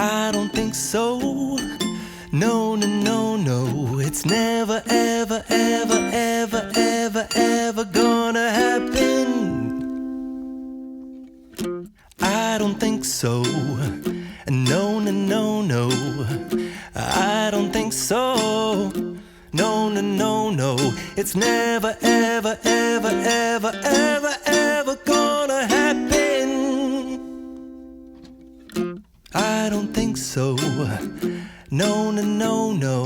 I don't think so. No, no, no, no. It's never, ever, ever, ever, ever, ever gonna happen. I don't think so. No, no, no, no. I don't think so. No, no, no, no. It's never, ever, ever, ever, ever, ever gonna happen. I don't think so. No, no, no, no.